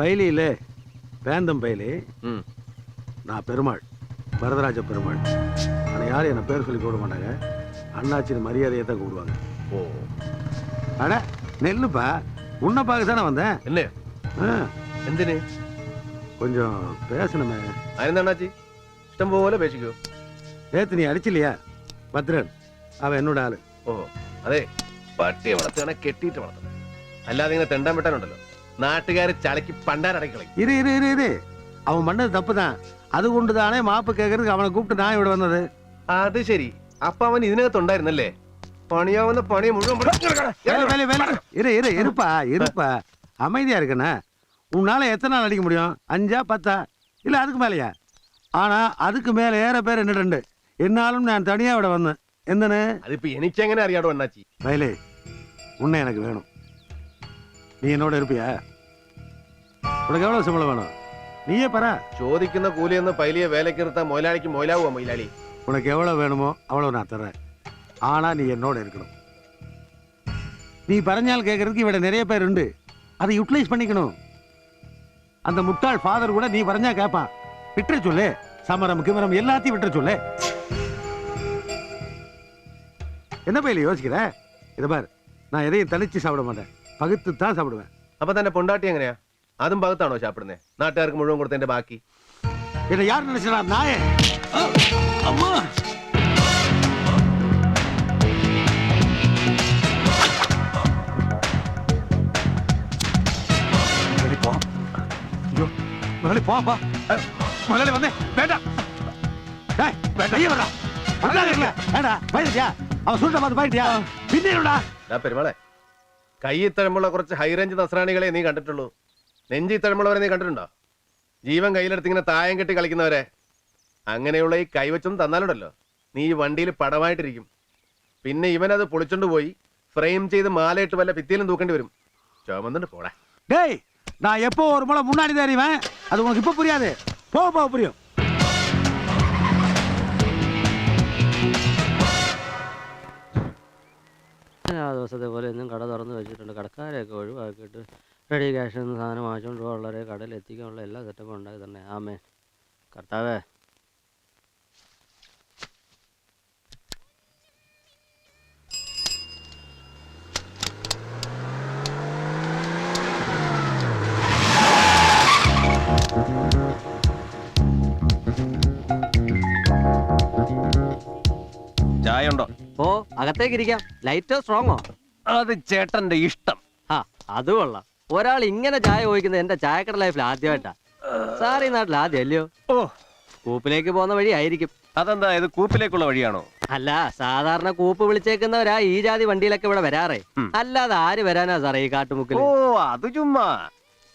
பைலியிலே வேந்தம் பைலி. நான் பெருமாள், வரதராஜ பெருமாள். ஆனால் யாரும் என்னை பேர் சொல்லி கூப்பிட மாட்டாங்க. அண்ணாச்சின்னு மரியாதையை தான் கூப்பிடுவாங்க. ஓ அட நெல்லுப்பா, உன்னை பார்க்க தானே வந்தேன். என்ன എന്തിന്? கொஞ்சம் பேசணுமே. അതിനെന്താ അണ്ണാച്ചി, ഇഷ്ടം പോലെ പേശിക്കോ. நேத்து நீ அடிச்சில்லையா பத்ரன், அவன் என்னோட ஆளு. ഓ അതെ, പട്ടിയെ വളർത്തുകയാണെ കെട്ടിയിട്ട് വളർത്തണം. അല്ലാതെ ഇങ്ങനെ തെണ്ടാൻ വിട്ടാനുണ്ടല്ലോ, നാട്ടുകാര് ചളക്കി പണ്ടാരടക്കളി. இரு இரு இரு இரு அவன் பண்ணது தப்பு தான். அது கொண்டு தானே மாப்பு கேட்கறதுக்கு அவனை கூப்பிட்டு நான் ഇവിടെ வந்தது. അത് ശരി, അപ്പൊ അവൻ ഇതിനകത്തുണ്ടായിരുന്നല്ലേ? പണിയാവുന്ന പണി മുഴുവൻ இரு இரு இருப்பா இருப்பா, அமைதியா இருக்கண்ணா. உன்னால எத்தனை நாள் அடிக்க முடியும்? 5 10 இல்ல அதுக்கு மேலையா? ஆனா அதுக்கு மேல ஏற பேர் என்னண்டு என்னாலும் நான் தனியா விட வந்தேன். എന്തന്? അതിപ്പോ എനിക്കെങ്ങനെ അറിയാടോ അണ്ണാച്ചി? വയലേ, ഉണ്ണ எனக்கு வேணும். നീ എന്നോട് இருப்பியா? உனக்கு எவ்வளவு சம்பளம் வேணும்? நீயே പറ. ചോദിക്കുന്ന കൂലിയൊന്ന് പൈലിയെ വേലക്ക് നിർത്താൻ മൊയിലാളിക്ക് മൊയിലാവുക. മൊയിലാളി, உனக்கு எவ்வளவு வேணுமோ அவ்வளவு நான் தர்றேன். ஆனா நீ என்னோட இருக்கணும். நீ பறஞ்சால் கேட்கறதுக்கு இவட நிறைய பேர் உண்டு, அதை யூட்டிலைஸ் பண்ணிக்கணும். அந்த முட்டாள் ஃபாதர் கூட நீ பறஞ்சா கேட்பான். விட்டுற சொல்லு, சமரம் கிமரம் எல்லாத்தையும் விட்டுற சொல்லு. என்ன பையில யோசிக்கிற? இதை பாரு, நான் எதையும் தனிச்சு சாப்பிட மாட்டேன், പകുത്ത് தான் சாப்பிடுவேன். അപ്പൊ തന്നെ പൊണ്ടാട്ടി എങ്ങനെയാ? അതും പകുത്താണോ സാപ്പിടുന്നേ? നാട്ടുകാർക്ക് മുഴുവൻ കൊടുത്തതിന്റെ ബാക്കി என்ன யார் நினைச்சா நாயே? அம்மா முதலாளி போ பா. முதலாளி வந்தே வேண்டாம். டேய் கைய வரடா. வரடா வேடா. போயிடுயா. அவன் சுருட்ட பார்த்து போயிட்டியா? பின்னேடா. പെരുമാളെ, കയ്യിൽ തഴമ്പുള്ള കുറച്ച് ഹൈ റേഞ്ച് നസ്രാണികളെ നീ കണ്ടിട്ടുള്ളൂ. നെഞ്ചി തഴമ്പുള്ളവരെ നീ കണ്ടിട്ടുണ്ടോ? ജീവൻ കയ്യിലെടുത്ത് ഇങ്ങനെ തായം കെട്ടി കളിക്കുന്നവരെ. അങ്ങനെയുള്ള ഈ കൈവച്ചൊന്നും തന്നാലുണ്ടല്ലോ, നീ ഈ വണ്ടിയിൽ പടമായിട്ടിരിക്കും. പിന്നെ ഇവനത് പൊളിച്ചോണ്ട് പോയി ഫ്രെയിം ചെയ്ത് മാലയിട്ട് വല്ല ഭിത്തിയിലും തൂക്കേണ്ടി വരും. ചുമന്നിട്ട് പോടാ. டேய், நான் எப்போ ஒரு முறை முன்னாடி தான் அறிவேன். அது உனக்கு இப்ப புரியாது. போ போ புரியும். ആ ദിവസത്തെ പോലെ ഇന്നും കട തുറന്ന് വെച്ചിട്ടുണ്ട്. കടക്കാരെയൊക്കെ ഒഴിവാക്കിയിട്ട് റെഡി ക്യാഷ് എന്ന സാധനം വാങ്ങിച്ചുകൊണ്ട് വളരെ കടയിൽ എത്തിക്കാനുള്ള എല്ലാ സെറ്റപ്പും ഉണ്ടാക്കി തന്നെ. ആമേ കർത്താവേ. ചായ ഉണ്ടോ? ഓ, അകത്തേക്ക് ഇരിക്കാം. ലൈറ്റോ സ്ട്രോങ്ങോ? അത് ചേട്ടന്റെ ഇഷ്ടം. ആ, അത് കൊള്ളാം. ഒരാൾ ഇങ്ങനെ ചായ ചോദിക്കുന്നത് എന്റെ ചായക്കട ലൈഫിൽ ആദ്യമായിട്ടാ. സാർ ഈ നാട്ടിൽ ആദ്യം അല്ലയോ? ഓ, കൂപ്പിലേക്ക് പോകുന്ന വഴി ആയിരിക്കും. അതെന്താ, ഇത് കൂപ്പിലേക്കുള്ള വഴിയാണോ? അല്ല, സാധാരണ കൂപ്പ് വിളിച്ചേക്കുന്നവരാ ഈ ജാതി വണ്ടിയിലൊക്കെ ഇവിടെ വരാറേ. അല്ലാതെ ആര് വരാനാ സാറേ ഈ കാട്ടുമുക്കിൽ? ഓ, അത് ചുമ്മാ.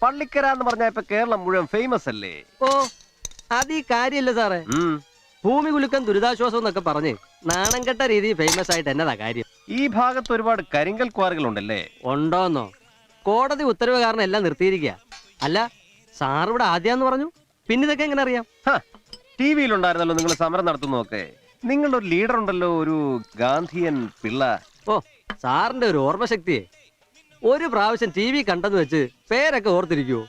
പള്ളിക്കര എന്ന് പറഞ്ഞാ ഇപ്പൊ കേരളം മുഴുവൻ ഫേമസ് അല്ലേ? ഓ, അത് ഈ കാര്യമില്ല സാറേ. ഭൂമി കുലുക്കം ദുരിതാശ്വാസം എന്നൊക്കെ പറഞ്ഞ് നാണം കെട്ട രീതി ഫേമസ് ആയിട്ട് എന്നതാ കാര്യം? ഈ ഭാഗത്ത് ഒരുപാട് കരിങ്കൽ ക്വാറികൾ ഉണ്ടല്ലേ? ഉണ്ടോന്നോ? കോടതി ഉത്തരവ് കാരണം എല്ലാം നിർത്തിയിരിക്കുക. അല്ല, സാർ ഇവിടെ ആദ്യാന്ന് പറഞ്ഞു, പിന്നെ ഇതൊക്കെ എങ്ങനെ അറിയാം? ടി വിയിലുണ്ടായിരുന്നല്ലോ നിങ്ങൾ സമരം നടത്തുന്നൊക്കെ. നിങ്ങളുടെ ഒരു ലീഡർ ഉണ്ടല്ലോ, ഒരു ഗാന്ധിയൻ പിള്ള. ഓ, സാറിന്റെ ഒരു ഓർമ്മശക്തിയെ. ഒരു പ്രാവശ്യം ടി വി കണ്ടെന്ന് വെച്ച് പേരൊക്കെ ഓർത്തിരിക്കുവോ?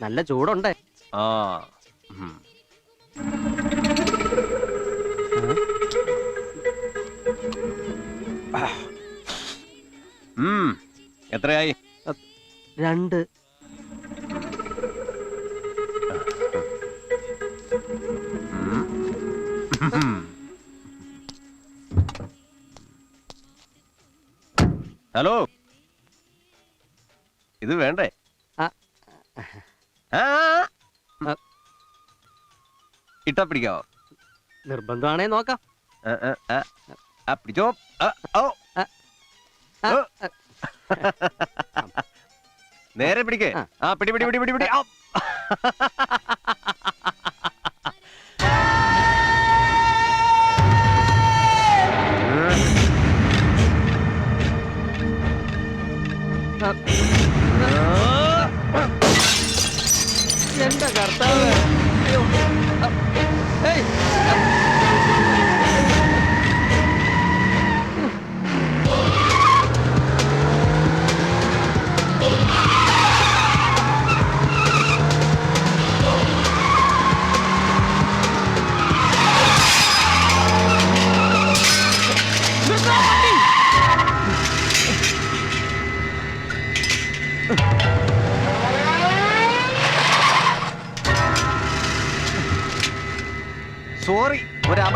നല്ല ചൂടുണ്ടേ. ആ, എത്രയായി? 2. ഹലോ, ഇത് വേണ്ടേ? ഇട്ടാ പിടിക്കാവോ? നിർബന്ധമാണേ നോക്കാം. പിടിച്ചോ. നേരെ പിടിക്കേ. ആ, പിടി പിടി പിടി പിടി പിടി. എന്റെ കർത്താവ്.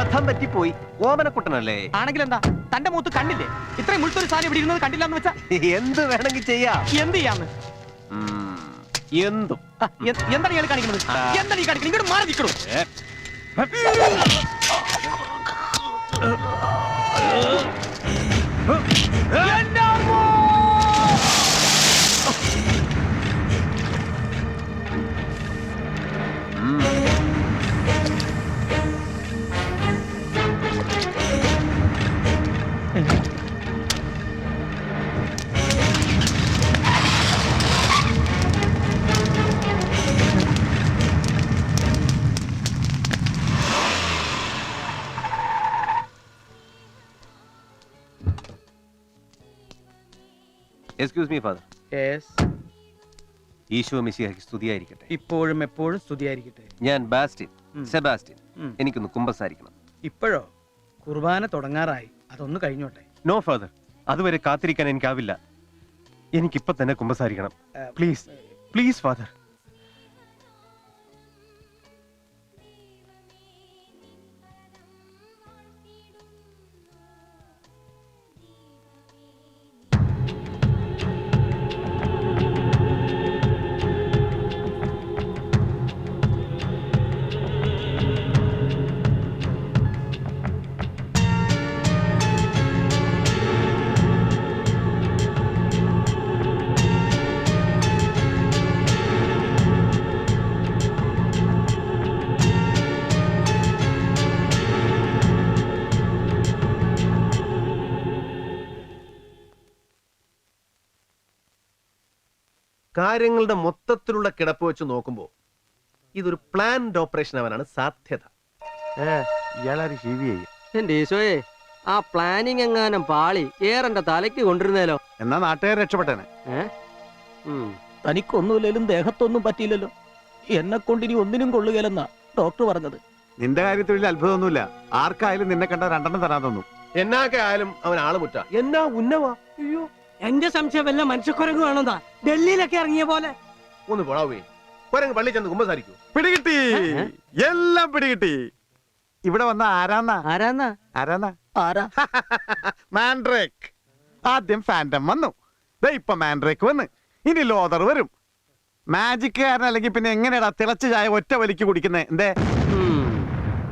അബദ്ധം പറ്റിപ്പോയി. ഓമനക്കുട്ടനല്ലേ? ആണെങ്കിൽ എന്താ, തന്റെ മൂത്ത് കണ്ടില്ലേ? ഇത്രയും മുഴുത്തൊരു സാധനം ഇവിടെ ഇരുന്നത് കണ്ടില്ല എന്ന് വെച്ചാ എന്ത് വേണമെങ്കിൽ ചെയ്യാം. എന്ത് ചെയ്യാന്ന്? എന്തും. എന്താണ് ഇയാൾ കാണിക്കുന്നത്? എന്താണ് ഈ കാണിക്കുന്നത്? ഇങ്ങോട്ട് മാറി നിൽക്കണു. Excuse me father. ഈശോ മിശിഹായ്ക്ക് സ്തുതിയായിരിക്കട്ടെ. ഇപ്പോഴും എപ്പോഴും സ്തുതിയായിരിക്കട്ടെ. ഞാൻ സെബാസ്റ്റ്യൻ. എനിക്കൊന്ന് കുമ്പസാരിക്കണം. ഇപ്പോഴോ? കുർബാന തുടങ്ങാറായി, അതൊന്ന് കഴിഞ്ഞോട്ടെ. നോ ഫാദർ, അതുവരെ കാത്തിരിക്കാൻ എനിക്കാവില്ല. എനിക്കിപ്പോ തന്നെ കുമ്പസാരിക്കണം. Please please father. കാര്യങ്ങളുടെ മൊത്തത്തിലുള്ള കിടപ്പ് വെച്ച് നോക്കുമ്പോൾ ഇതൊരു പ്ലാൻഡ് ഓപ്പറേഷൻ ആവാനാണ് സാധ്യത. ഇയാളാര് ശിവിയെ? എന്റെ ഈശോയെ, ആ പ്ലാനിങ് എങ്ങാനും പാളി ഏറെന്റെ തലയ്ക്ക് കൊണ്ടിരുന്നേലോ. എന്നാ നാട്ടുകാർ രക്ഷപ്പെട്ടനെ. തനിക്കൊന്നുമില്ലേലും ദേഹത്തൊന്നും പറ്റിയില്ലല്ലോ. എന്നെ കൊണ്ടിനി ഒന്നിനും കൊള്ളുകയില്ലെന്നാ ഡോക്ടർ പറഞ്ഞത്. നിന്റെ കാര്യത്തിൽ വലിയ അത്ഭുതമൊന്നുമില്ല. ആർക്കായാലും നിന്നെ കണ്ട രണ്ടെണ്ണം തരാൻ തോന്നും. എന്നൊക്കെ ആയാലും അവൻ ആള് മുറ്റ. എന്നാ ഉന്നവാ? അയ്യോ, എന്റെ സംശയം വല്ല മനുഷ്യക്കുരങ്ങ് വേണമെന്നാ. ഡൽഹിയിലൊക്കെ ഇറങ്ങിയ പോലെ. ഒന്ന് പോടാവേ. കുരങ്ങ് പള്ളി ചെന്ന് കുമ്പസാരിക്കൂ. പിടികിട്ടി, എല്ലാം പിടികിട്ടി. ഇവിടെ വന്ന ആരാന്നാ മാൻഡ്രേക്ക്. ആദ്യം ഫാൻറ്റം വന്നു, ഇപ്പൊ മാൻഡ്രേക്ക് വന്ന്, ഇനി ലോതർ വരും. മാജിക് കാരനല്ലെങ്കിൽ പിന്നെ എങ്ങനെയാടാ തിളച്ച ചായ ഒറ്റ വലിക്ക് കുടിക്കുന്നേ? എന്തേ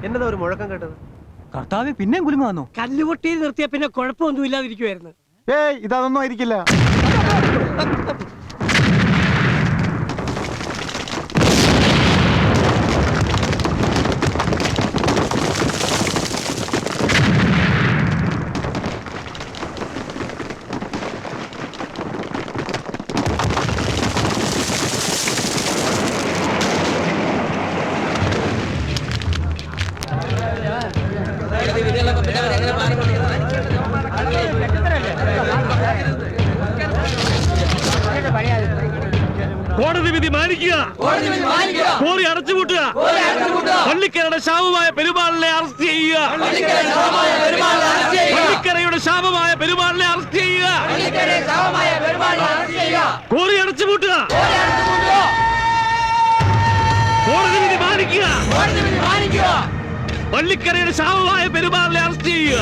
എന്നതാ ഒരു മുഴക്കം കേട്ടത്? കർത്താവ് പിന്നെയും കുലുങ്ങ വന്നു. കല്ലുപൊട്ടിയിൽ നിർത്തിയ പിന്നെ കുഴപ്പമൊന്നും ഇല്ലാതിരിക്കുവായിരുന്നു. ഏയ്, ഇതൊന്നും ആയിരിക്കില്ല. കോടതി വിധി മാനിക്കുക, കോറി അടച്ചുപൂട്ടുക, പള്ളിക്കരയുടെ ശാപമായ പെരുമാളിനെ അറസ്റ്റ് ചെയ്യുക, പള്ളിക്കരയുടെ ശാപമായ പെരുമാളിനെ അറസ്റ്റ് ചെയ്യുക, കോറി അടച്ചുപൂട്ടുക, കോടതി വിധി മാനിക്കുക, പള്ളിക്കരയുടെ ശാപമായ പെരുമാളിനെ അറസ്റ്റ് ചെയ്യുക,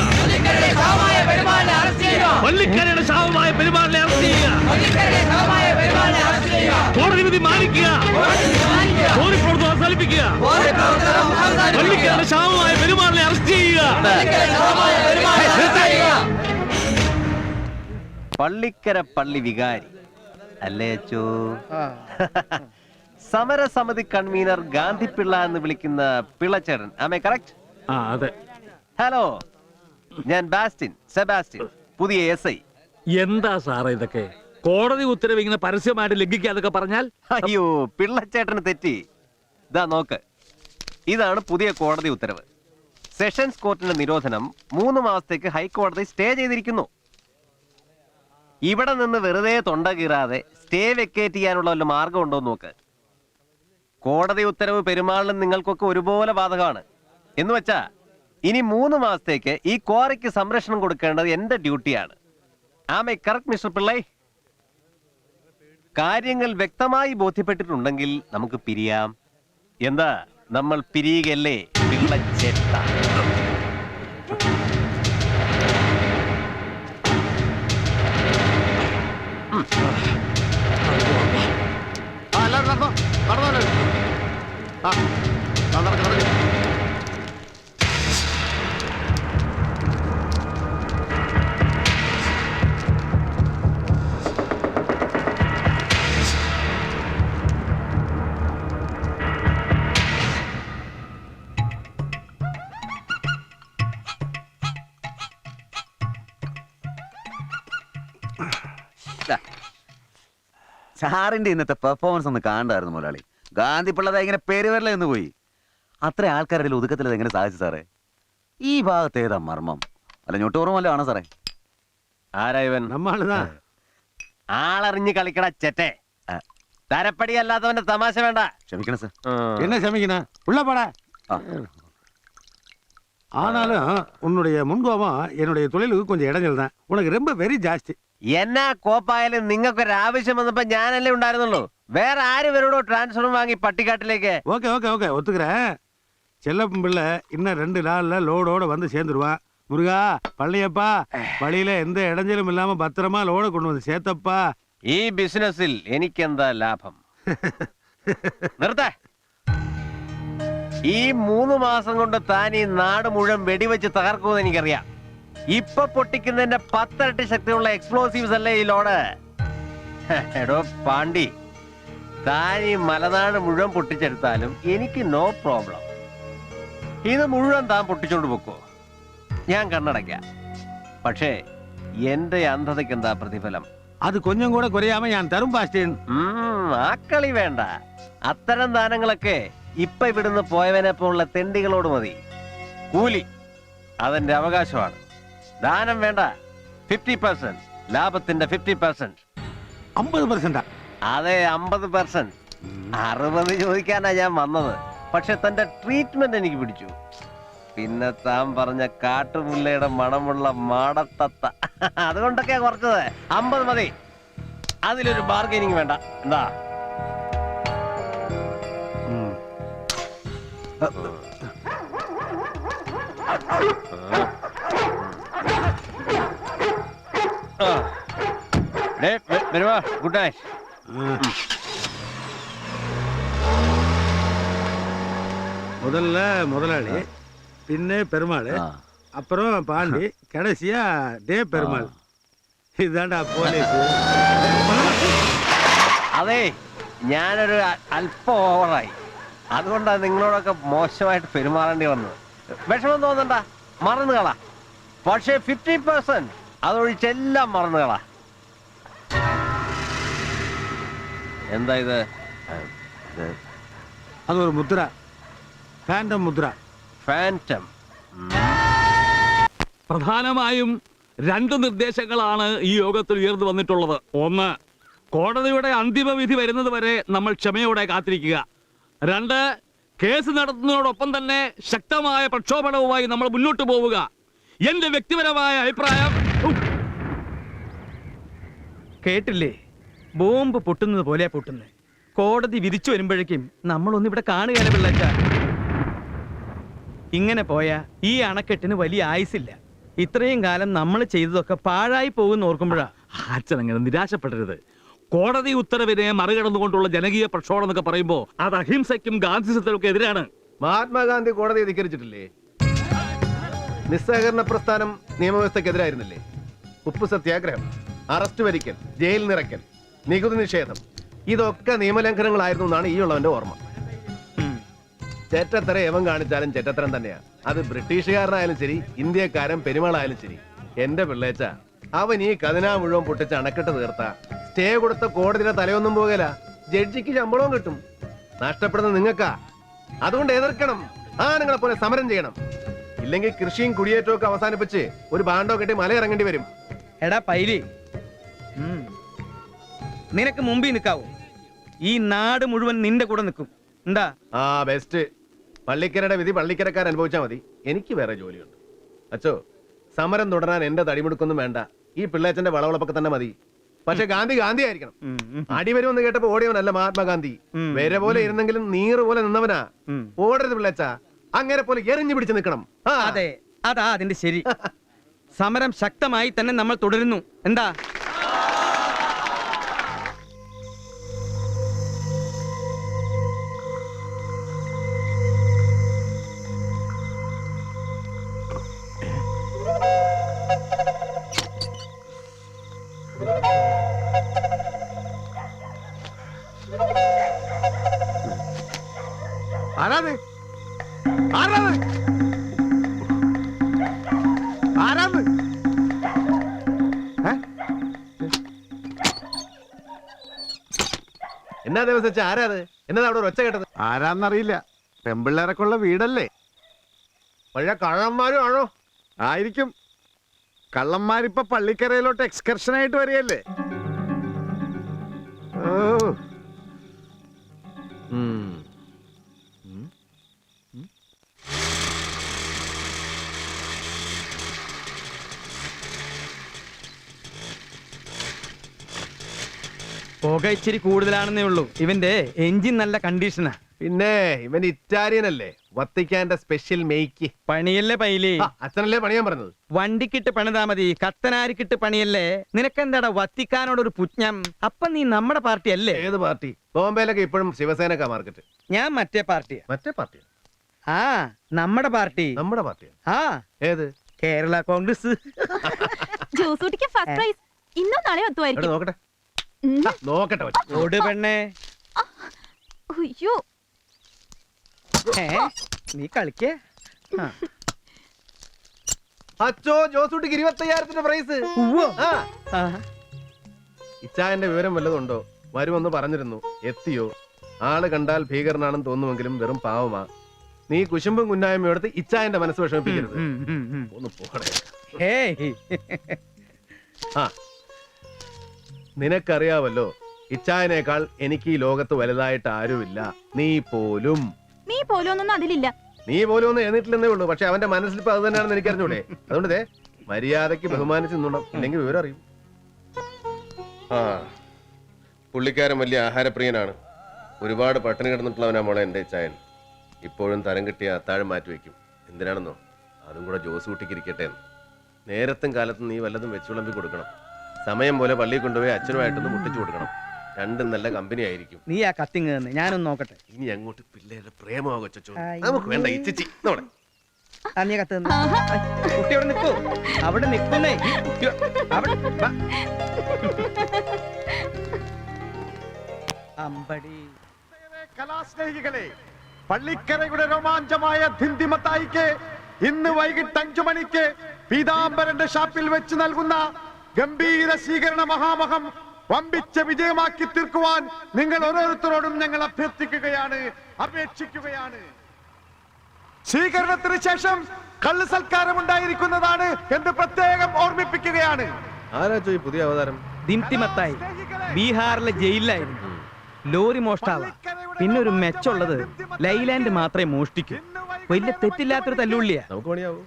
പള്ളിക്കരയുടെ ശാപമായ പെരുമാളിനെ അറസ്റ്റ് ചെയ്യുക, കോടതി വിധി മാനിക്കുക, കോറി പ്രവർത്തനം അവസാനിപ്പിക്കുക, പള്ളിക്കരയുടെ ശാപമായ പെരുമാളിനെ അറസ്റ്റ് ചെയ്യുക. പള്ളിക്കര പള്ളി വികാരി അല്ലേ അച്ചോ? സമരസമിതി കൺവീനർ ഗാന്ധി പിള്ള എന്ന് വിളിക്കുന്ന പിള്ളച്ചേട്ടൻ. ആമേ കറക്റ്റ്? അതെ. ഹലോ, ഞാൻ സെബാസ്റ്റ്യൻ, പുതിയ SI. എന്താ സാറേ ഇതൊക്കെ? കോടതി ഉത്തരവ് ഇങ്ങനെ പരസ്യമായിട്ട് ലംഘിക്കാതൊക്കെ പറഞ്ഞാൽ? അയ്യോ, പിള്ളച്ചേട്ടന് തെറ്റി. ഇതാ നോക്ക്, ഇതാണ് പുതിയ കോടതി ഉത്തരവ്. സെഷൻസ് കോർട്ടിന്റെ നിരോധനം 3 മാസത്തേക്ക് ഹൈക്കോടതി സ്റ്റേ ചെയ്തിരിക്കുന്നു. ഇവിടെ നിന്ന് വെറുതെ തൊണ്ട കീറാതെ സ്റ്റേ വെക്കേറ്റ് ചെയ്യാനുള്ള വല്ല മാർഗം ഉണ്ടോ നോക്ക്. കോടതി ഉത്തരവ് പെരുമാളിനും നിങ്ങൾക്കൊക്കെ ഒരുപോലെ ബാധകമാണ്. എന്ന് വെച്ചാ ഇനി 3 മാസത്തേക്ക് ഈ ക്വാറിക്ക് സംരക്ഷണം കൊടുക്കേണ്ടത് എന്റെ ഡ്യൂട്ടിയാണ്. ആമേ കറക്റ്റ് മിസ്റ്റർ പിള്ളൈ? കാര്യങ്ങൾ വ്യക്തമായി ബോധ്യപ്പെട്ടിട്ടുണ്ടെങ്കിൽ നമുക്ക് പിരിയാം. എന്താ, നമ്മൾ പിരിയുകയല്ലേ പിള്ളച്ചേട്ട? ആ എല്ലാവരും നടന്നോ നടന്നോ ആ നടക്ക് നടക്ക്. സാറിന്റെ ഇന്നത്തെ പെർഫോമൻസ് ഒന്ന് കാണണ്ടായിരുന്നു മുതലാളി. ഗാന്ധി പിള്ളത ഇങ്ങനെ പേര് വരല എന്ന് പോയി. അത്ര ആൾക്കാരുടെ ഒതുക്കത്തിൽ എങ്ങനെ സാധിച്ചു സാറേ? ഈ ഭാഗത്ത് ഏതാ മർമ്മം? അല്ല ഞൊട്ടോറുമല്ലോ ആണോ സാറേ? ആരാ ഇവൻ? நம்மளுதான். ആളറിഞ്ഞ് കളിക്കട ചെറ്റെ. തരപ്പടി അല്ലാത്തവന്റെ തമാശ വേണ്ട. ക്ഷമിക്കണം സാർ. என்ன சமைக்கணும் உள்ள போட. ஆ. ஆனாலும் உன்னுடைய முன்கோபம் என்னுடைய தொழிலுக்கு கொஞ்சம் இடைஞ்சல் தான். உனக்கு ரொம்ப வெரி ஜாஸ்தி. എന്നാ കോപ്പായാലും നിങ്ങൾക്കൊരു ആവശ്യം വന്നപ്പോ ഞാനല്ലേ ഉണ്ടായിരുന്നുള്ളൂ. വേറെ ആര് വരോടോ ട്രാൻസ്ഫർ വാങ്ങി പട്ടിക്കാട്ടിലേക്ക്? ஓகே ஓகே ஓகே ஒத்துக்கிறேன். செல்லப்பன் பிள்ளை இன்னும் 2 நாள்ல லோடோட வந்து சேர்ந்துருவான். முருகா பள்ளியப்பா வழியில எந்த இடைஞ்சலும் இல்லாம பத்திரமா லோட கொண்டு வந்து சேர்த்தப்பா. ഈ ബിസിനസ്സിൽ എനിക്കെന്താ ലാഭം? നിർത്തേ. ഈ 3 മാസം കൊണ്ട് താൻ ഈ നാട് മുഴുവൻ വെടിവെച്ച് തകർക്കുമെന്ന് എനിക്കറിയാം. ഇപ്പൊ പൊട്ടിക്കുന്നതിന്റെ 10 ഇരട്ടി ശക്തിയുള്ള എക്സ്പ്ലോസീവ്സ് അല്ലേ ഈ ലോഡ്? എടോ പാണ്ടി, താൻ ഈ മലനാട് മുഴുവൻ പൊട്ടിച്ചെടുത്താലും എനിക്ക് നോ പ്രോബ്ലം. ഇത് മുഴുവൻ താൻ പൊട്ടിച്ചോണ്ട് പോക്കോ, ഞാൻ കണ്ണടയ്ക്കാം. പക്ഷേ എന്റെ അന്ധതയ്ക്ക് എന്താ പ്രതിഫലം? அது கொஞ்சம் கூட குறையாம ഞാൻ തരും പാസ്റ്റേൻ. ആ കളി വേണ്ട. അത്തരം ദാനങ്ങളൊക്കെ ഇപ്പൊ ഇവിടുന്ന് പോയവനെ പോലുള്ള തെണ്ടികളോട് മതി. കൂലി അതെന്റെ അവകാശമാണ്. ദാനം വേണ്ട. 50%, ലാഭത്തിന്റെ 50%. 50%. അതെ 50%. 60 ചോദിക്കാനാ ഞാൻ വന്നത്. പക്ഷെ തന്റെ ട്രീറ്റ്മെന്റ് എനിക്ക് പിടിച്ചു. പിന്നെ താൻ പറഞ്ഞ കാട്ടുമുല്ലയുടെ മണമുള്ള മാടത്തത്ത, അതുകൊണ്ടൊക്കെയാ കുറച്ചത്. 50 മതി. അതിലൊരു ബാർഗൈനിങ് വേണ്ട. എന്താ? വരുവാ. Good night. முதல்ல முதலாளி, பின்னே பெருமாள், அப்புறம் பாண்டி, கடைசியா டே பெருமாள். ഇതാണ്ടാ പോലീസ്. അതെ, ഞാനൊരു അല്പം ഓവറായി. അതുകൊണ്ടാണ് നിങ്ങളോടൊക്കെ മോശമായിട്ട് പെരുമാറേണ്ടി വന്നത്. വിഷമം തോന്നണ്ട, മറന്നു കളാ. പക്ഷേ 50% അതൊഴിച്ചെല്ലാം മറന്നു കളാ. എന്താ ഇത്? அது ஒரு முத்ரா, ഫാൻറ്റം മുദ്ര. ഫാൻറ്റം. പ്രധാനമായും 2 നിർദ്ദേശങ്ങളാണ് ഈ യോഗത്തിൽ ഉയർന്നു വന്നിട്ടുള്ളത്. ഒന്ന്, കോടതിയുടെ അന്തിമ വിധി വരുന്നത് വരെ നമ്മൾ ക്ഷമയോടെ കാത്തിരിക്കുക. 2, കേസ് നടത്തുന്നതോടൊപ്പം തന്നെ ശക്തമായ പ്രക്ഷോഭണവുമായി നമ്മൾ മുന്നോട്ട് പോവുക. എന്റെ വ്യക്തിപരമായ അഭിപ്രായം. കേട്ടില്ലേ? ബോംബ് പൊട്ടുന്നത് പോലെയാ പൊട്ടുന്നത്. കോടതി വിധിച്ചു വരുമ്പോഴേക്കും നമ്മളൊന്നിവിടെ കാണുകയാണ് പിള്ളച്ച. ഇങ്ങനെ പോയാ ഈ അണക്കെട്ടിന് വലിയ ആയുസില്ല. ഇത്രയും കാലം നമ്മൾ ചെയ്തതൊക്കെ പാഴായി പോകുന്ന ഓർക്കുമ്പോഴാ. അച്ഛൻ അങ്ങനെ നിരാശപ്പെടരുത്. കോടതി ഉത്തരവിനെ മറികടന്നുകൊണ്ടുള്ള ജനകീയ പ്രക്ഷോഭം എന്നൊക്കെ പറയുമ്പോൾ അത് അഹിംസയ്ക്കും ഗാന്ധിസത്തിനും എതിരാണ്. മഹാത്മാഗാന്ധി കോടതി ധിക്കരിച്ചിട്ടില്ലേ? നിസ്സഹകരണ പ്രസ്ഥാനം നിയമവ്യവസ്ഥക്കെതിരായിരുന്നില്ലേ? ഉപ്പ് സത്യാഗ്രഹം, അറസ്റ്റ് വരിക്കൽ, ജയിൽ നിറയ്ക്കൽ, നികുതി നിഷേധം, ഇതൊക്കെ നിയമലംഘനങ്ങളായിരുന്നു എന്നാണ് ഈ ഉള്ളവന്റെ ഓർമ്മ. ചേറ്റത്തര എവൻ കാണിച്ചാലും ചേറ്റത്തരം തന്നെയാ. അത് ബ്രിട്ടീഷുകാരനായാലും ശരി, ഇന്ത്യക്കാരൻ പെരുമാളായാലും ശരി. എന്റെ പിള്ളേച്ച, അവൻ ഈ കതിനാ മുഴുവൻ പൊട്ടിച്ച് അണക്കെട്ട് തീർത്ത സ്റ്റേ കൊടുത്ത കോടതിയുടെ തലയൊന്നും പോകല. ജഡ്ജിക്ക് ശമ്പളവും കിട്ടും. നഷ്ടപ്പെടുന്ന നിങ്ങൾക്കാ. അതുകൊണ്ട് എതിർക്കണം. ആണുങ്ങളെ പോലെ സമരം ചെയ്യണം. ഇല്ലെങ്കിൽ കൃഷിയും കുടിയേറ്റവും ഒക്കെ അവസാനിപ്പിച്ച് ഒരു ബാണ്ടോ കെട്ടി മലയിറങ്ങേണ്ടി വരും. എടാ പൈലി, നിനക്ക് മുമ്പിൽ നിൽക്കാവോ? ഈ നാട് മുഴുവൻ നിന്റെ കൂടെ നിൽക്കും. എന്താ? ആ ബെസ്റ്റ്. പള്ളിക്കരയുടെ വിധി പള്ളിക്കരക്കാർ അനുഭവിച്ചാൽ മതി. എനിക്ക് വേറെ ജോലിയുണ്ട്. അച്ചോ, സമരം തുടരാൻ എന്റെ തടിമുടുക്കൊന്നും വേണ്ട. ഈ പിള്ളേച്ചന്റെ വളവളപ്പൊക്കെ തന്നെ മതി. പക്ഷെ ഗാന്ധി ഗാന്ധി ആയിരിക്കണം. അടിവരുമെന്ന് കേട്ടപ്പോ ഓടിയവനല്ല മഹാത്മാഗാന്ധി. വേറെ പോലെ ഇരുന്നെങ്കിലും നീറ് പോലെ നിന്നവനാ. ഓടരുത് പിള്ളേച്ച, അങ്ങനെ പോലെ എറിഞ്ഞു പിടിച്ച് നിൽക്കണം. അതെ, അതാ അതിന്റെ ശരി. സമരം ശക്തമായി തന്നെ നമ്മൾ തുടരുന്നു. എന്താ? ആരാത്? ആരാത്? ആരാത്? എന്നാ ദിവസം ആരാത്? എന്നതാ അവിടെ ഒരു ഒച്ച കേട്ടത്? ആരാന്നറിയില്ല. പെമ്പിള്ളേരൊക്കെ ഉള്ള വീടല്ലേ? പഴയ കള്ളന്മാരും ആണോ? ആയിരിക്കും. കള്ളന്മാരിപ്പോ പള്ളിക്കരയിലോട്ട് എക്സ്കർഷൻ ആയിട്ട് വരികയല്ലേ? ഓ, പുക ഇച്ചിരി കൂടുതലാണെന്നേ ഉള്ളൂ. ഇവന്റെ എഞ്ചിൻ നല്ല കണ്ടീഷനാ. പിന്നെ ഇവൻ ഇറ്റാലിയൻ അല്ലേ? വത്തിക്കാന്റെ സ്പെഷ്യൽ മേക്ക്. പണിയല്ലേ പൈലി? അച്ഛനല്ലേ പണിയാൻ പറഞ്ഞത്? വണ്ടിക്കിട്ട് പണിതാ മതി, കത്തനാരിക്കിട്ട് പണിയല്ലേ? നിനക്കെന്താടാ വത്തിക്കാനോടൊരു പുജ്ഞം? അപ്പൊ നീ നമ്മുടെ പാർട്ടി അല്ലേ? ഏത് പാർട്ടി? ബോംബെയിലൊക്കെ ഇപ്പോഴും ശിവസേനക്കാ മാർക്കറ്റ്. ഞാൻ മറ്റേ പാർട്ടിയാ. മറ്റേ പാർട്ടി? ആ, നമ്മുടെ പാർട്ടി. നമ്മുടെ പാർട്ടിയാ? ആ, ഏത്? കേരള കോൺഗ്രസ്. ജോസൂട്ടിക്ക് ഫസ്റ്റ് പ്രൈസ് ഇന്നോ നാളെ എത്തുമായിരിക്കും. നോക്കട്ടെ നോക്കട്ടെ. ഓട് പെണ്ണേ. അയ്യോ, നീ കളിക്കേ? അച്ചോ, ജോസൂട്ടിക്ക് 25,000 പ്രൈസ്. ഇച്ചായന്റെ വിവരം വല്ലതുണ്ടോ? വരുമെന്ന് പറഞ്ഞിരുന്നു. എത്തിയോ? ആള് കണ്ടാൽ ഭീകരനാണെന്ന് തോന്നുമെങ്കിലും വെറും പാവമാ. നീ കുശുമ്പും കുന്നായ്മ എടുത്ത് ഇച്ചായന്റെ മനസ്സ് വിഷമിപ്പിക്കരുത്. ഒന്ന് പോകണേ. ആ, നിനക്കറിയാവല്ലോ, ഇച്ചായനേക്കാൾ എനിക്ക് ഈ ലോകത്ത് വലുതായിട്ട് ആരുമില്ല. നീ പോലും ഒന്നും അതിലില്ല. നീ പോലും ഒന്നും എഴുന്നിട്ടില്ലെന്നേ ഉള്ളൂ. പക്ഷെ അവന്റെ മനസ്സിലിപ്പോ അത് തന്നെയാണെന്ന് എനിക്ക് അറിഞ്ഞൂടെ? അതുകൊണ്ട് മര്യാദക്ക് ബഹുമാനിച്ച് നിന്നുണ്ടോ, ഇല്ലെങ്കിൽ വിവരം അറിയും. ആ, പുള്ളിക്കാരൻ വലിയ ആഹാരപ്രിയനാണ്. ഒരുപാട് പട്ടിണി കിടന്നിട്ടുള്ളവനാ മോളെ എന്റെ ഇച്ചായൻ. ഇപ്പോഴും തരം കിട്ടിയ അത്താഴം മാറ്റി വെക്കും. എന്തിനാണെന്നോ? അതും കൂടെ ജോസ് കുട്ടിക്ക് ഇരിക്കട്ടെ. നേരത്തും കാലത്തും നീ വല്ലതും വെച്ചു വിളമ്പി കൊടുക്കണം. സമയം പോലെ പള്ളിയിൽ കൊണ്ടുപോയി അച്ഛനുമായിട്ടൊന്ന് മുട്ടിച്ചു കൊടുക്കണം. രണ്ടും നല്ല കമ്പനി ആയിരിക്കും. നീ ആ കത്തിങ് തന്നെ, ഞാനൊന്ന് നോക്കട്ടെ. ഇനി അങ്ങോട്ട് പിള്ളേരുടെ പ്രേമമാകോ ചൊച്ചോ? നമുക്ക് വേണ്ട ഇച്ചിച്ചി. നീ കത്ത് കുട്ടി അവിടെ നിൽക്കൂ. അവിടെ നിൽക്കുന്നേ. അമ്പടി കലാസ്നേഹികളെ, പള്ളിക്കരയുടെ രോമാഞ്ചമായ ധിന്തിമത്തായിക്ക് ഇന്ന് വൈകിട്ട് 5 മണിക്ക് പീതാംബരന്റെ ഷാപ്പിൽ വെച്ച് നൽകുന്ന ഗംഭീര സ്വീകരണ മഹാമഹം വമ്പിച്ച വിജയമാക്കി തീർക്കുവാൻ നിങ്ങൾ ഓരോരുത്തരോടും ഞങ്ങൾ അഭ്യർത്ഥിക്കുകയാണ്, അപേക്ഷിക്കുകയാണ്. സ്വീകരണത്തിന് ശേഷം കള്ള് സൽക്കാരം ഉണ്ടായിരിക്കുന്നതാണ് എന്ന് പ്രത്യേകം ഓർമ്മിപ്പിക്കുകയാണ്. ആരാച്ചോ ഈ പുതിയ അവതാരം? ദിംതിമത്തായി ബീഹാറിലെ ജയിലിലായിരുന്നു. ലോറി മോഷ്ടാവ. പിന്നെ ഒരു മെച്ചുള്ളത്, ലൈലാൻഡ് മാത്രമേ മോഷ്ടിക്കൂ. വലിയ തെറ്റില്ലാത്തൊരു തല്ലുള്ളിയാ. നമുക്ക് പണിയാവൂ.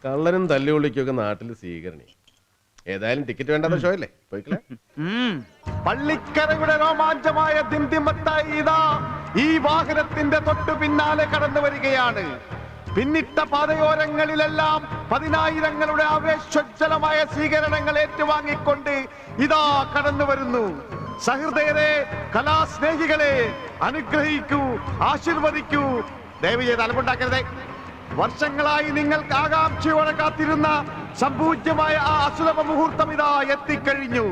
കള്ളനും തല്ലുകൊള്ളിക്കൊക്കെ നാട്ടിൽ സ്വീകരണി. ഏതായാലും ടിക്കറ്റ് വേണ്ടാത്ത ഷോ അല്ലേ? പോയിക്കളെ. പള്ളിക്കരയുടെ രോമാഞ്ചമായ ദിംതിമത്തായി ഇതാ ഈ വാഹനത്തിന്റെ തൊട്ടു പിന്നാലെ കടന്നു വരികയാണ്. പിന്നിട്ട പാതയോരങ്ങളിലെല്ലാം 10,000ങ്ങളുടെ ആവേശോജ്വലമായ സ്വീകരണങ്ങൾ ഏറ്റുവാങ്ങിക്കൊണ്ട് ഇതാ കടന്നു വരുന്നു. സഹൃദയരെ, കലാസ്നേഹികളെ, അനുഗ്രഹിക്കൂ, ആശീർവദിക്കൂ. ദയവ് ചെയ്ത് അലമ്പുണ്ടാക്കരുതേ. വർഷങ്ങളായി നിങ്ങൾക്ക് ആകാംക്ഷയോടെ കാത്തിരുന്ന സംപൂജ്യമായ ആ അസുലഭ മുഹൂർത്തം ഇതാ എത്തിക്കഴിഞ്ഞു.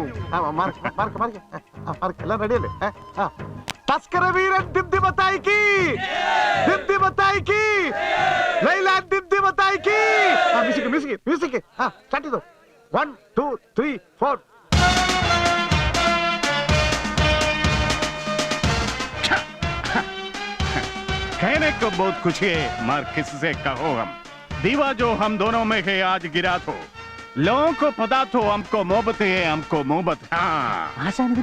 എല്ലാം റെഡിയല്ലേ? തസ്കരവീരൻ ദിംതിമത്തായിക്ക്, ദിംതിമത്തായിക്ക്, ലൈലാൻഡ് ദിംതിമത്തായിക്ക്. മ്യൂസിക് മ്യൂസിക് മ്യൂസിക് സ്റ്റാർട്ട് ചെയ്തോ. 1 2 3 4. कहने को बहुत कुछ है, मगर किससे कहो हम? दीवा जो हम दोनों में है आज गिरा तो लोगों को पता तो हमको मोहब्बत है, हमको मोहब्बत.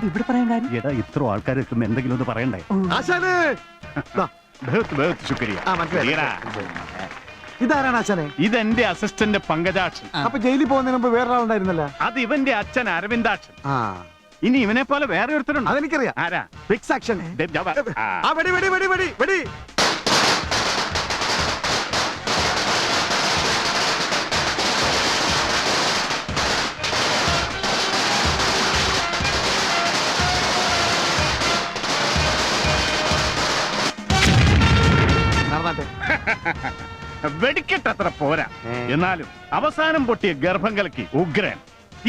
ഇവിടെ പറയാൻ കാര്യം എടാ, ഇത്ര ആൾക്കാർ എത്തുമ്പോ എന്തെങ്കിലും ഒന്ന് പറയണ്ടേ? ആശാനെ, ബഹുത്ത് ബഹുത്ത് ശുക്രിയ. ഇതാരാണ് ആശാനെ? ഇതെന്റെ അസിസ്റ്റന്റ് പങ്കജാക്ഷൻ. അപ്പൊ ജയിലിൽ പോകുന്നതിന് മുമ്പ് വേറൊരാളുണ്ടായിരുന്നല്ലോ. അത് ഇവന്റെ അച്ഛൻ അരവിന്ദാക്ഷൻ. ഇനി ഇവനെ പോലെ വേറെ ഒരുത്തരുണ്ട്. അതെനിക്കറിയാം. ആരാ? Fix action. വെടി വെടി വെടി വെടി വെടി. വെടിക്കെട്ടത്ര പോരാ. എന്നാലും അവസാനം പൊട്ടിയ ഗർഭം കലക്കി ഉഗ്രൻ.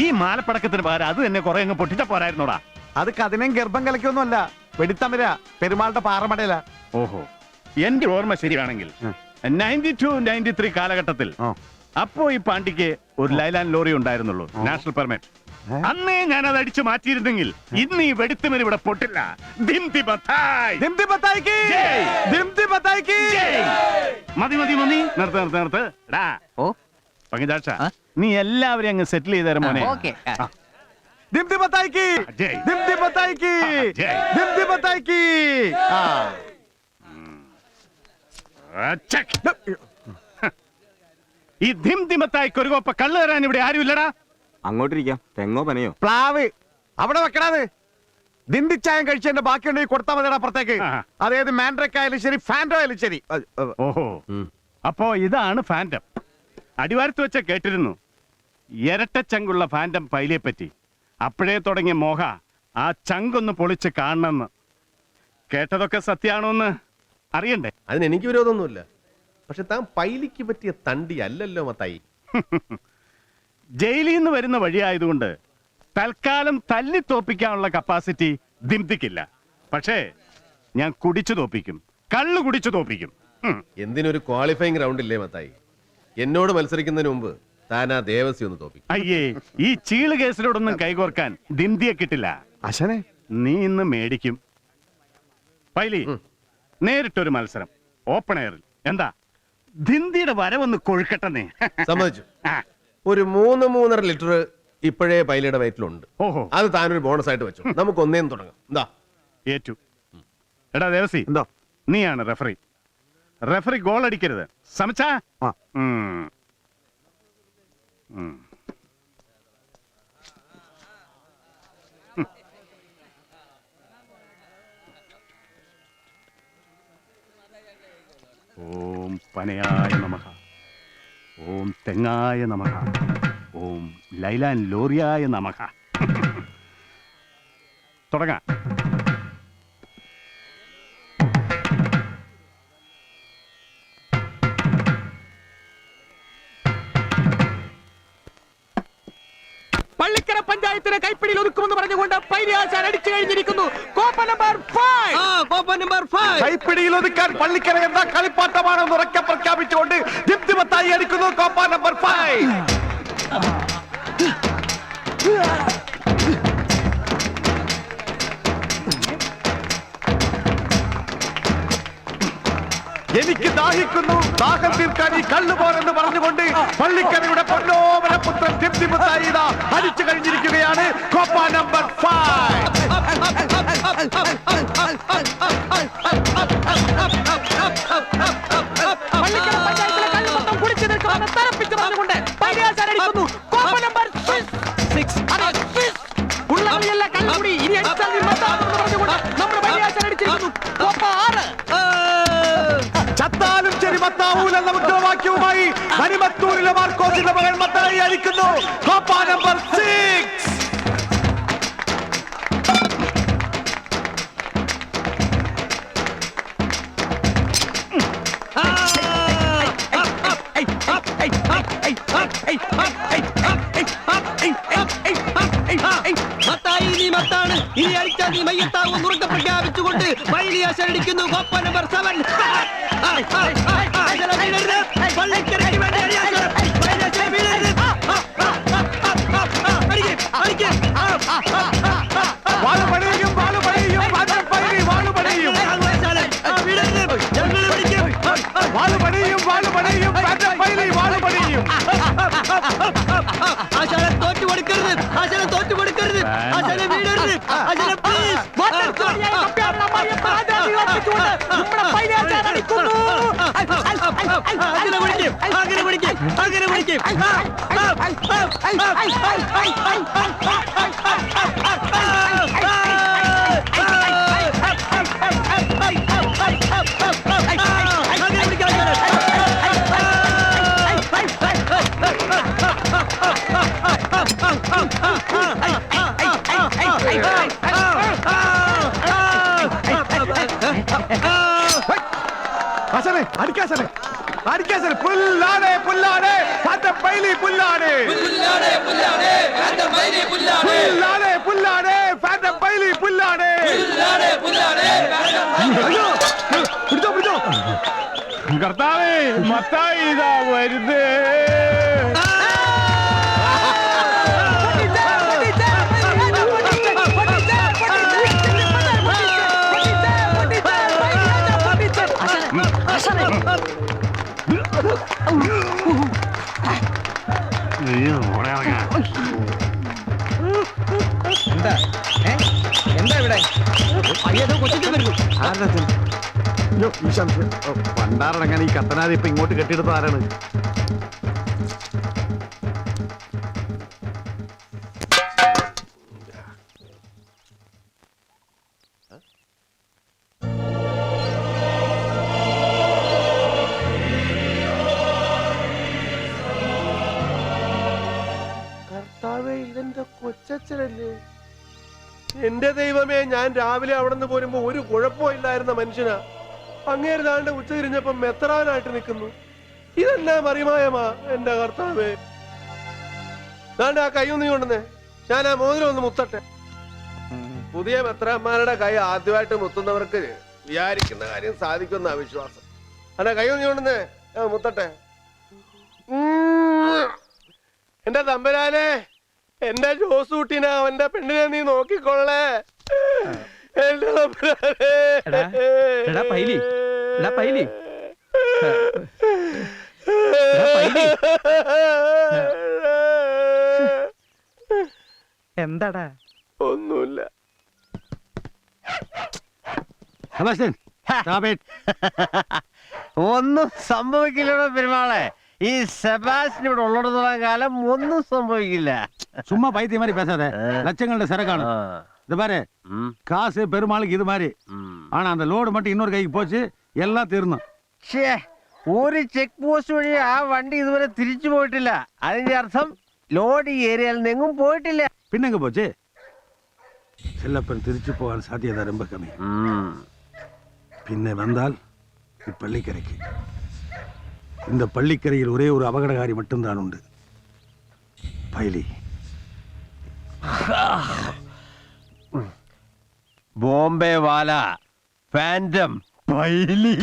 ഈ മാലപ്പടക്കത്തിന് പകരം അത് തന്നെ കുറെ അങ്ങ് പൊട്ടിച്ച പോരായിരുന്നോടാ. അത് കതിനും ഗർഭം കളിക്കൊന്നുമല്ല, വെടിത്തമര പെരുമാളുടെ പാറമടയില. ഓഹോ, എന്റെ ഓർമ്മ ശരിയാണെങ്കിൽ 92-93 കാലഘട്ടത്തിൽ അപ്പോ ഈ പാണ്ടിക്ക് ഒരു ലൈലാൻഡ് ലോറി ഉണ്ടായിരുന്നുള്ളൂ, നാഷണൽ പെർമിറ്റ്. അന്നേ ഞാൻ അത് അടിച്ചു മാറ്റിയിരുന്നെങ്കിൽ ഇന്ന് ഈ വെടിത്തമര ഇവിടെ പൊട്ടില്ല. മതി മതി മതി, നിർത്ത് നിർത്ത് നിർത്ത്. ഓ പങ്കജാക്ഷ, നീ എല്ലാവരെയും അങ്ങ് സെറ്റിൽ ചെയ്ത് തരാം മോനെ. ഈ ധിം ദിമത്തായിക്ക് ഒരു കോപ്പ കള്ളു തരാൻ ഇവിടെ ആരുമില്ലടാ. അങ്ങോട്ടിരിക്കാം, തെങ്ങോ പനയോ. പ്ലാവ് അവിടെ വെക്കണത്. ദിന്തിച്ചായം കഴിച്ചതിന്റെ ബാക്കിയുണ്ടെങ്കിൽ കൊടുത്താൽ മതിയുടെ അപ്പുറത്തേക്ക്. അതായത് മാൻഡ്രക്ക് ആയാലും ശരി, ഫാൻഡോ ആയാലും ശരി. ഓഹോ, അപ്പോ ഇതാണ് ഫാൻറ്റം. അടിവാരത്ത് വെച്ച കേട്ടിരുന്നു ഇരട്ട ചങ്കുള്ള ഫാൻറ്റം പൈലിയെ പറ്റി. അപ്പോഴേ തുടങ്ങിയ മോഹ ആ ചങ്കൊന്ന് പൊളിച്ച് കാണണമെന്ന്. കേട്ടതൊക്കെ സത്യാണോ എന്ന് അറിയണ്ടേ? അതിന് എനിക്ക് വിരോധമൊന്നുമില്ല. പക്ഷെ താൻ പൈലിക്ക് പറ്റിയ തണ്ടി അല്ലല്ലോ മത്തായി. ജയിലിൽ നിന്ന് വരുന്ന വഴിയായതുകൊണ്ട് തൽക്കാലം തല്ലി തോപ്പിക്കാനുള്ള കപ്പാസിറ്റി ദിംതിക്കില്ല. പക്ഷേ ഞാൻ കുടിച്ചു തോപ്പിക്കും, കള്ളു കുടിച്ചു തോപ്പിക്കും. എന്തിനൊരു ക്വാളിഫയിങ് റൗണ്ട് ഇല്ലേ മത്തായി? എന്നോട് മത്സരിക്കുന്നതിന് മുമ്പ് താൻ ആ ദേവസി ഒന്ന് തോപ്പിക്കും. അയ്യേ, ഈ ചീള് കേസിലോടൊന്നും കൈകോർക്കാൻ ദിംതിയെ കിട്ടില്ല. അശനെ, നീ ഇന്ന് മേടിക്കും. പൈലി, നേരിട്ടൊരു മത്സരം ഓപ്പൺ എയറിൽ. എന്താ, ദിന്തിയുടെ വരവൊന്ന് കൊഴുക്കട്ടെന്നേ. സമ്മതിച്ചു. ഒരു 3-3.5 ലിറ്റർ ഇപ്പോഴേ പൈലയുടെ വയറ്റിലുണ്ട്. ഓഹോ, അത് താനൊരു ബോണസ് ആയിട്ട് വെച്ചു. നമുക്ക് ഒന്നേന്ന് തുടങ്ങാം. എന്താ? ഏറ്റു. എടാ ദേവസി, എന്തോ? നീയാണ് റെഫറി. റെഫറി ഗോൾ അടിക്കരുത്. സമച്ചാ? ഓം പനയായ നമഃ, ഓം തെങ്ങായ നമഃ, ഓം ലൈലാൻ ലോറിയായ നമഃ. തുടങ്ങാം. പള്ളിക്കര പഞ്ചായത്തിനെ കൈപ്പിടിയിൽ ഒതുക്കുമെന്ന് പറഞ്ഞുകൊണ്ട് പൈലിയാശാൻ അടിച്ചു കഴിഞ്ഞിരിക്കുന്നു. Copa number 5. കൈപ്പിടിയിൽ ഒതുക്കാൻ പള്ളിക്കര എന്താ കളിപ്പാട്ടമാണെന്ന് ഉറക്കെ പ്രഖ്യാപിച്ചുകൊണ്ട് ദിപ്തിമത്തായി അടിക്കുന്നു കോപ്പ നമ്പർ 5. എനിക്ക് ദാഹിക്കുന്നു, ദാഹം തീർക്കാൻ ഈ കള്ളുപോരെന്ന് പറഞ്ഞുകൊണ്ട് പള്ളിക്കരയുടെ പൊന്നോമന പുത്രൻ ദിപ്തിമത്തായി അടിച്ചു കഴിഞ്ഞിരിക്കുകയാണ് കോപ്പ നമ്പർ 5. പള്ളിക്കര പഞ്ചായത്തിലെ കള്ളുമൊത്തം കുടിച്ചു നിൽക്കുമെന്ന് തറപ്പിച്ച് പറഞ്ഞുകൊണ്ട് പൈലിയാശാൻ അടിക്കുന്നു. Copa number 6. ഉള്ളവരെയല്ല കള്ളുകൂടി ഇനി അടിച്ചാൽ നീ മത്താമെന്ന് പറഞ്ഞുകൊണ്ട് നമ്മുടെ പൈലിയാശാൻ അടിച്ചിരിക്കുന്നു. കോപ്പ 6. ചത്താലും ശരി മത്താവൂലെന്ന മുദ്രാവാക്യവുമായി മണിമത്തൂരിലെ മാർക്കോസിന്റെ മകൻ മത്തായി അടിക്കുന്നു കോപ്പ നമ്പർ 6. മത്തായി നീ മത്താണ്, ഇനി അടിച്ചാൽ നീ മയ്യത്താവും ഉറക്കെ പ്രഖ്യാപിച്ചുകൊണ്ട് പൈലിയാശാൻ അടിക്കുന്നു കോപ്പ നമ്പർ 7. പള്ളിക്കരയ്ക്ക് വേണ്ടി പൈലിയാശാൻ വീഴരുത്. വാളുപണിയും വാളുപണിയും വാളുപണിയും ഞങ്ങൾ പിടിക്കും. വാളുപണിയും വാളുപണിയും വാളുപണിയും. ആശാനെ തോറ്റു കൊടുക്കരുത്, ആശാനെ തോറ്റു കൊടുക്കരുത്, ആശാനെ വീഴരുത്, ആശാനെ പ്ലീസ്. അങ്ങനെ പിടിക്കും, അങ്ങനെ പിടിക്കും, അങ്ങനെ പിടിക്കും. അടിക്കാശനെ അടിക്കാൻ സാർ. പുല്ലാണ് പുല്ലാണ് ഫാൻറ്റം പൈലി പുല്ലാണ്. പുല്ലാണ് ഫാൻറ്റം പൈലി പുല്ലാണ്. പിടിച്ചോ പിടിച്ചോ. കർത്താവേ, മത്തായി ഇതാ വരുന്നേ. അയ്യോ, ഓടെ ഇറങ്ങാം. എന്താ ഇവിടെ പണ്ടാറടങ്ങാൻ ഈ കത്തനാഥ് ഇപ്പൊ ഇങ്ങോട്ട് കെട്ടിയെടുത്ത ആരാണ്? കർത്താവേ, ഇതെന്റെ കൊച്ചച്ഛനല്ലേ? എന്റെ ദൈവമേ, ഞാൻ രാവിലെ അവിടെ നിന്ന് പോരുമ്പോ ഒരു കുഴപ്പമില്ലായിരുന്ന മനുഷ്യനാ. അങ്ങേര് താണ്ട് ഉച്ച തിരിഞ്ഞപ്പോ മെത്രാനായിട്ട് നിൽക്കുന്നു. ഇതെന്നാ മറിമായമാ എന്റെ കർത്താവേ. താണ്ട് ആ കൈ ഒന്ന് കൊണ്ടുവന്നേ, ഞാൻ ആ മോതിരം ഒന്ന് മുത്തട്ടെ. പുതിയ മെത്രാന്മാരുടെ കൈ ആദ്യമായിട്ട് മുത്തുന്നവർക്ക് വിചാരിക്കുന്ന കാര്യം സാധിക്കുന്ന വിശ്വാസം. അല്ല, കൈ ഒന്ന് കൊണ്ടുവന്നേ, മുത്തട്ടെ. എന്റെ തമ്പരാനെ, എന്റെ ജോസൂട്ടിനെ അവന്റെ പെണ്ണിനെ നീ നോക്കിക്കൊള്ളേ. എന്റെ എന്താടാ? ഒന്നുമില്ല. ഒന്നും സംഭവിക്കില്ലടോ പെരുമാളെ. ഈ സെബാസ്റ്റ്യൻ ഇവിടെ ഉള്ളിടത്തോളം കാലം ഒന്നും സംഭവിക്കില്ല. சும்மா பைத்திய மாதிரி பேசாத. லட்சங்களோட சரக்கான இது பாரு, காசு பெருமாளுக்கு இது மாதிரி. ஆனா அந்த லோடு மட்டும் இன்னொரு கைக்கு போச்சு, எல்லாம் തീർന്നു. ഒരു ചെക്ക് പോസ്റ്റ് വഴി ആ വണ്ടി ഇതുവരെ തിരിച്ചു പോയിട്ടില്ല. അതിന്റെ അർത്ഥം ലോഡ് ഈ ഏരിയയിൽ നിന്നും പോയിട്ടില്ല. പിന്നെങ്ങ് പോച്ച്. செல்லப்பன் തിരിച്ചു പോകാൻ സാധ്യത ரொம்ப കമ്മി. പിന്നെ വന്നാൽ ഈ പള്ളിക്കരയ്ക്ക്. இந்த பள்ளிக்கரையில் ஒரே ஒரு அபகடகாரி மட்டும்தான் உண்டு, பைலி. ബോംബെ വാല ഫാൻറ്റം പൈലി.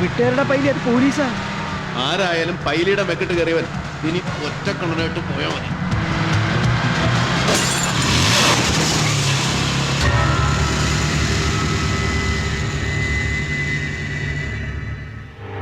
വിട്ടേരുടെ പൈലി, അത് പോലീസാ. ആരായാലും പൈലിയുടെ മെക്കിട്ട് കയറിയവൻ ഇനി ഒറ്റക്കണ്ണനായിട്ട് പോയാൽ മതി.